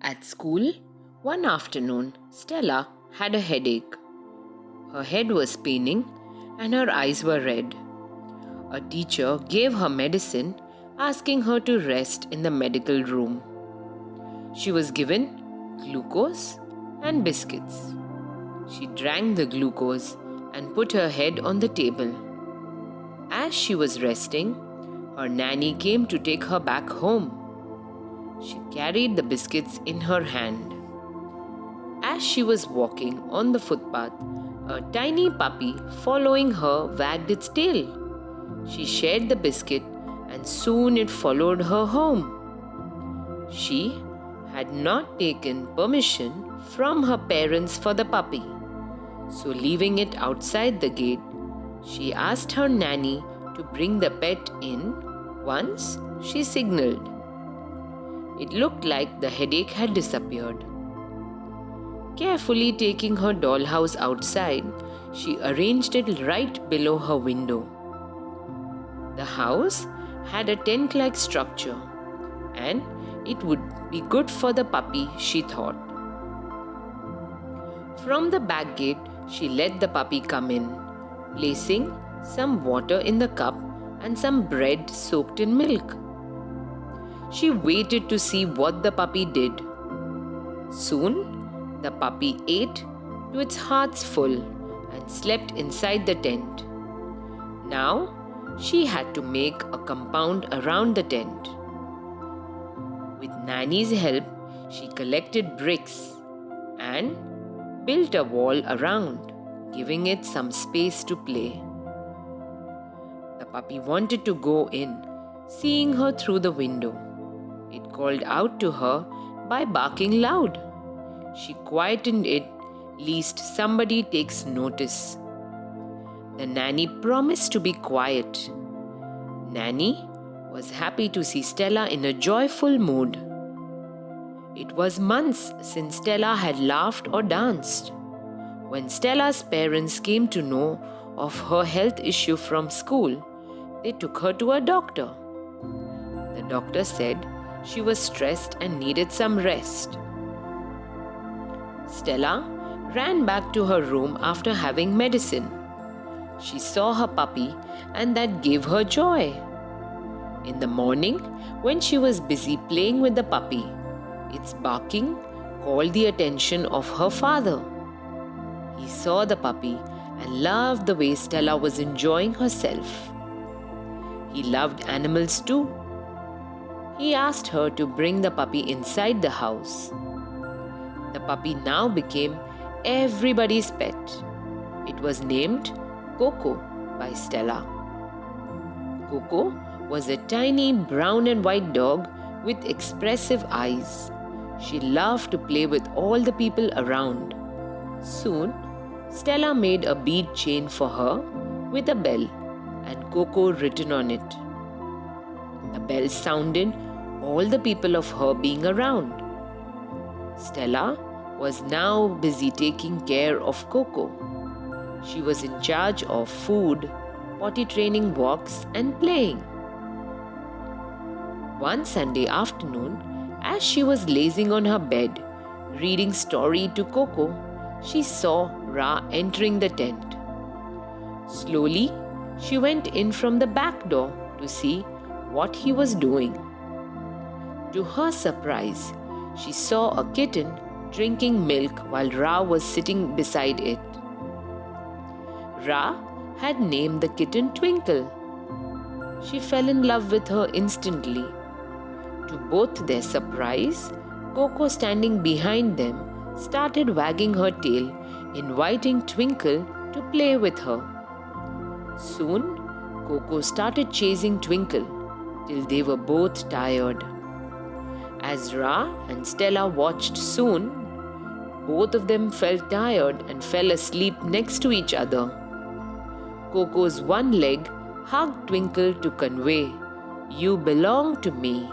At school, one afternoon, Stella had a headache. Her head was paining and her eyes were red. A teacher gave her medicine, asking her to rest in the medical room. She was given glucose and biscuits. She drank the glucose and put her head on the table. As she was resting, her nanny came to take her back home. She carried the biscuits in her hand. As she was walking on the footpath, a tiny puppy following her wagged its tail. She shared the biscuit and soon it followed her home. She had not taken permission from her parents for the puppy. So leaving it outside the gate, she asked her nanny to bring the pet in. Once she signaled. It looked like the headache had disappeared. Carefully taking her dollhouse outside, she arranged it right below her window. The house had a tent-like structure, and it would be good for the puppy, she thought. From the back gate, she let the puppy come in, placing some water in the cup and some bread soaked in milk. She waited to see what the puppy did. Soon, the puppy ate to its heart's full and slept inside the tent. Now, she had to make a compound around the tent. With Nanny's help, she collected bricks and built a wall around, giving it some space to play. The puppy wanted to go in, seeing her through the window. It called out to her by barking loud. She quietened it lest somebody takes notice. The nanny promised to be quiet. Nanny was happy to see Stella in a joyful mood. It was months since Stella had laughed or danced. When Stella's parents came to know of her health issue from school, they took her to a doctor. The doctor said she was stressed and needed some rest. Stella ran back to her room after having medicine. She saw her puppy and that gave her joy. In the morning, when she was busy playing with the puppy, its barking called the attention of her father. He saw the puppy and loved the way Stella was enjoying herself. He loved animals too. He asked her to bring the puppy inside the house. The puppy now became everybody's pet. It was named Coco by Stella. Coco was a tiny brown and white dog with expressive eyes. She loved to play with all the people around. Soon, Stella made a bead chain for her with a bell and Coco written on it. The bell sounded all the people of her being around. Stella was now busy taking care of Coco. She was in charge of food, potty training walks, and playing. One Sunday afternoon, as she was lazing on her bed, reading story to Coco, she saw Ra entering the tent. Slowly, she went in from the back door to see what he was doing. To her surprise, she saw a kitten drinking milk while Ra was sitting beside it. Ra had named the kitten Twinkle. She fell in love with her instantly. To both their surprise, Coco, standing behind them, started wagging her tail, inviting Twinkle to play with her. Soon, Coco started chasing Twinkle till they were both tired. As Ra and Stella watched soon, both of them felt tired and fell asleep next to each other. Coco's one leg hugged Twinkle to convey, "You belong to me."